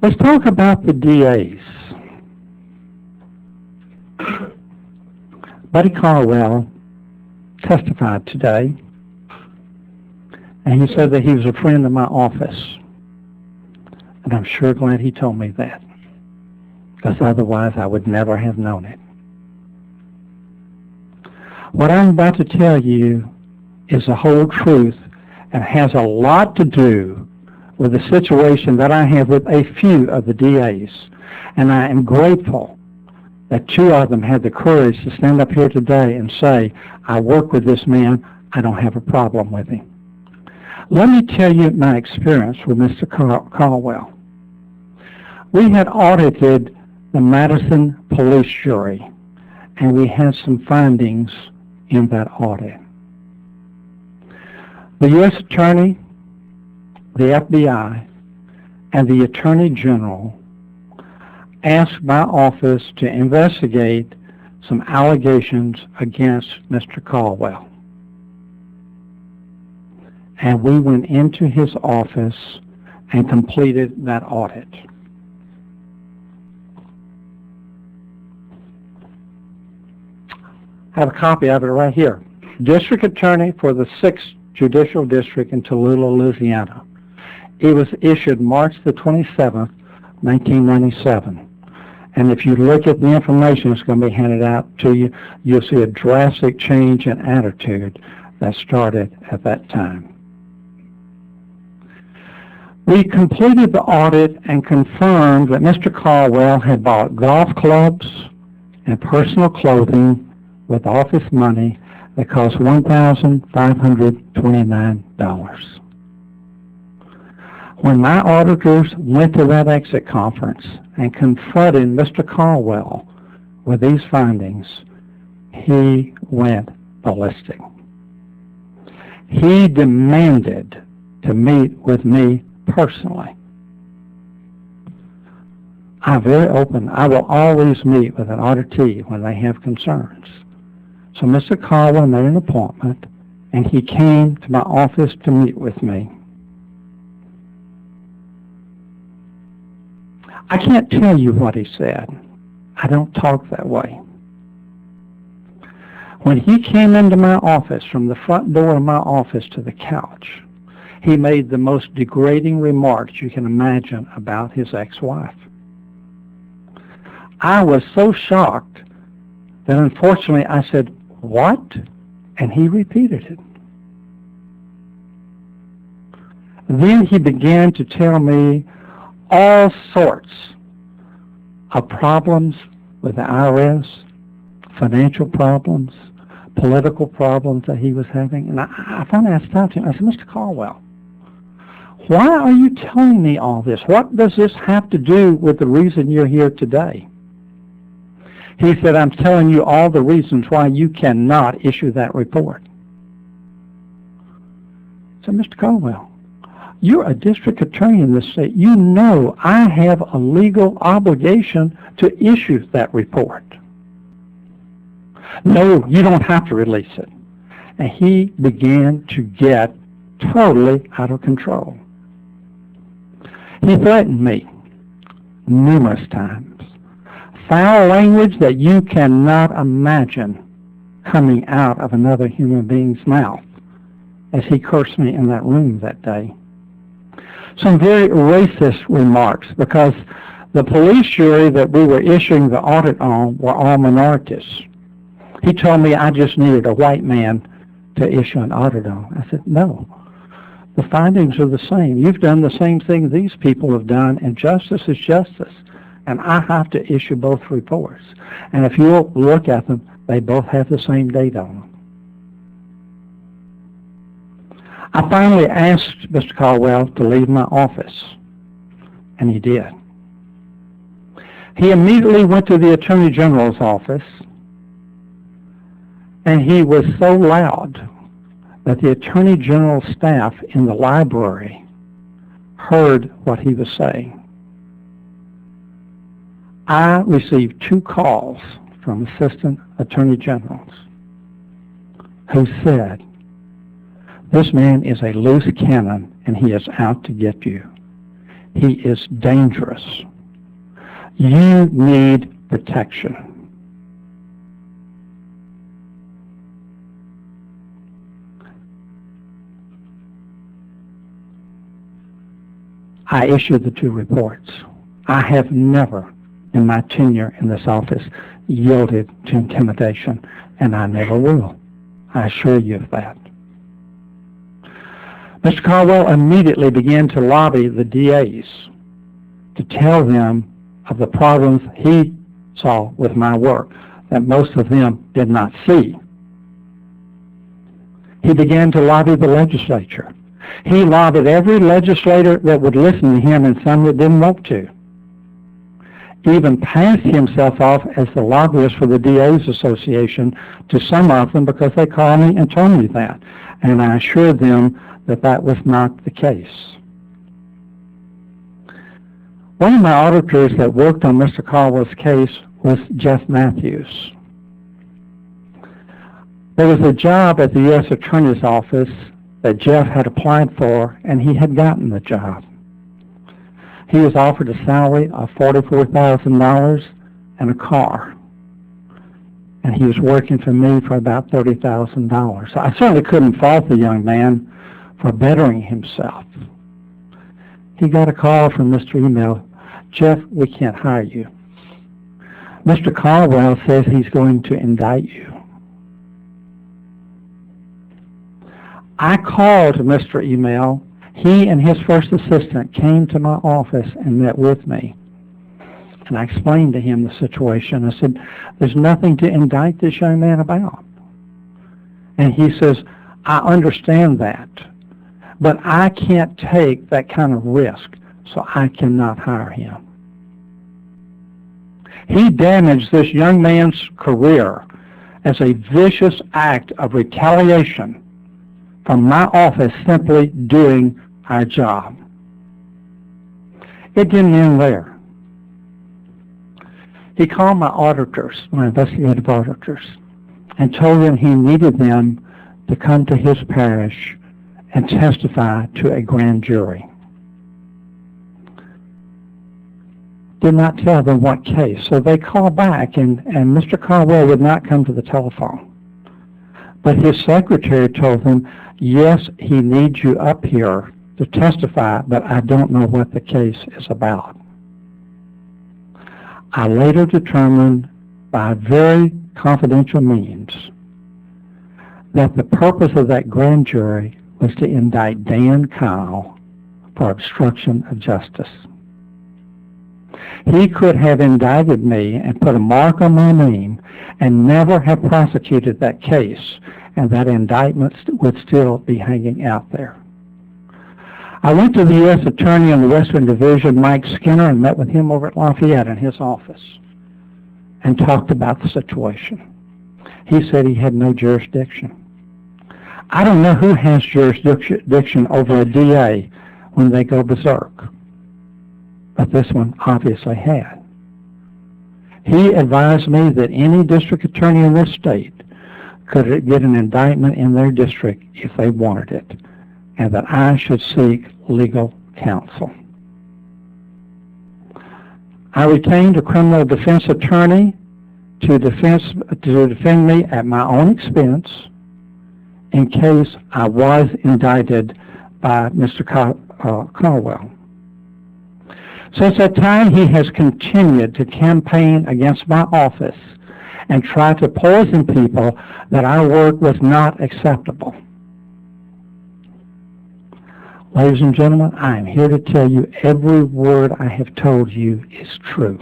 Let's talk about the DAs. Buddy Caldwell testified today, and he said that he was a friend of my office. And I'm sure glad he told me that, because otherwise I would never have known it. What I'm about to tell you is the whole truth and has a lot to do with the situation that I have with a few of the DAs. And I am grateful that two of them had the courage to stand up here today and say, I work with this man, I don't have a problem with him. Let me tell you my experience with Mr. Caldwell. We had audited the Madison Police Jury, and we had some findings in that audit. The U.S. Attorney, the FBI, and the Attorney General asked my office to investigate some allegations against Mr. Caldwell. And we went into his office and completed that audit. I have a copy of it right here. District Attorney for the 6th Judicial District in Tallulah, Louisiana. It was issued March the 27th, 1997. And if you look at the information that's going to be handed out to you, you'll see a drastic change in attitude that started at that time. We completed the audit and confirmed that Mr. Caldwell had bought golf clubs and personal clothing with office money that cost $1,529. When my auditors went to that exit conference and confronted Mr. Caldwell with these findings, he went ballistic. He demanded to meet with me personally. I'm very open. I will always meet with an auditee when they have concerns. So Mr. Caldwell made an appointment, and he came to my office to meet with me. I can't tell you what he said. I don't talk that way. When he came into my office, from the front door of my office to the couch, he made the most degrading remarks you can imagine about his ex-wife. I was so shocked that unfortunately I said, "What?" And he repeated it. Then he began to tell me all sorts of problems with the IRS, financial problems, political problems that he was having. And I finally stopped him. I said, "Mr. Caldwell, why are you telling me all this? What does this have to do with the reason you're here today?" He said, "I'm telling you all the reasons why you cannot issue that report." I said, "Mr. Caldwell, you're a district attorney in this state. You know I have a legal obligation to issue that report." "No, you don't have to release it." And he began to get totally out of control. He threatened me numerous times. Foul language that you cannot imagine coming out of another human being's mouth as he cursed me in that room that day. Some very racist remarks, because the police jury that we were issuing the audit on were all minorities. He told me I just needed a white man to issue an audit on. I said, "No, the findings are the same. You've done the same thing these people have done, and justice is justice. And I have to issue both reports. And if you'll look at them, they both have the same date on them." I finally asked Mr. Caldwell to leave my office, and he did. He immediately went to the Attorney General's office, and he was so loud that the Attorney General's staff in the library heard what he was saying. I received 2 calls from Assistant Attorney Generals who said, "This man is a loose cannon and he is out to get you. He is dangerous. You need protection. I issued the 2 reports. I have never, in my tenure in this office, yielded to intimidation, and I never will. I assure you of that. Mr. Caldwell immediately began to lobby the DAs to tell them of the problems he saw with my work that most of them did not see. He began to lobby the legislature. He lobbied every legislator that would listen to him and some that didn't want to. Even passed himself off as the lobbyist for the DA's Association to some of them because they called me and told me that. And I assured them that that was not the case. One of my auditors that worked on Mr. Caldwell's case was Jeff Matthews. There was a job at the U.S. Attorney's Office that Jeff had applied for, and he had gotten the job. He was offered a salary of $44,000 and a car. And he was working for me for about $30,000. So I certainly couldn't fault the young man for bettering himself. He got a call from Mr. Email, "Jeff, we can't hire you. Mr. Caldwell says he's going to indict you." I called Mr. Email. He and his first assistant came to my office and met with me. And I explained to him the situation. I said, "There's nothing to indict this young man about." And he says, "I understand that, but I can't take that kind of risk, so I cannot hire him." He damaged this young man's career as a vicious act of retaliation from my office simply doing our job. It didn't end there. He called my auditors, my investigative auditors, and told them he needed them to come to his parish and testify to a grand jury. Did not tell them what case. So they called back, and Mr. Caldwell would not come to the telephone. But his secretary told him, "Yes, he needs you up here to testify, but I don't know what the case is about." I later determined by very confidential means that the purpose of that grand jury was to indict Dan Kyle for obstruction of justice. He could have indicted me and put a mark on my name and never have prosecuted that case, and that indictment would still be hanging out there. I went to the U.S. Attorney in the Western Division, Mike Skinner, and met with him over at Lafayette in his office and talked about the situation. He said he had no jurisdiction. I don't know who has jurisdiction over a DA when they go berserk, but this one obviously had. He advised me that any district attorney in this state could get an indictment in their district if they wanted it, and that I should seek legal counsel. I retained a criminal defense attorney to defend me at my own expense in case I was indicted by Mr. Caldwell. Since that time, he has continued to campaign against my office and try to poison people that our work was not acceptable. Ladies and gentlemen, I am here to tell you every word I have told you is true.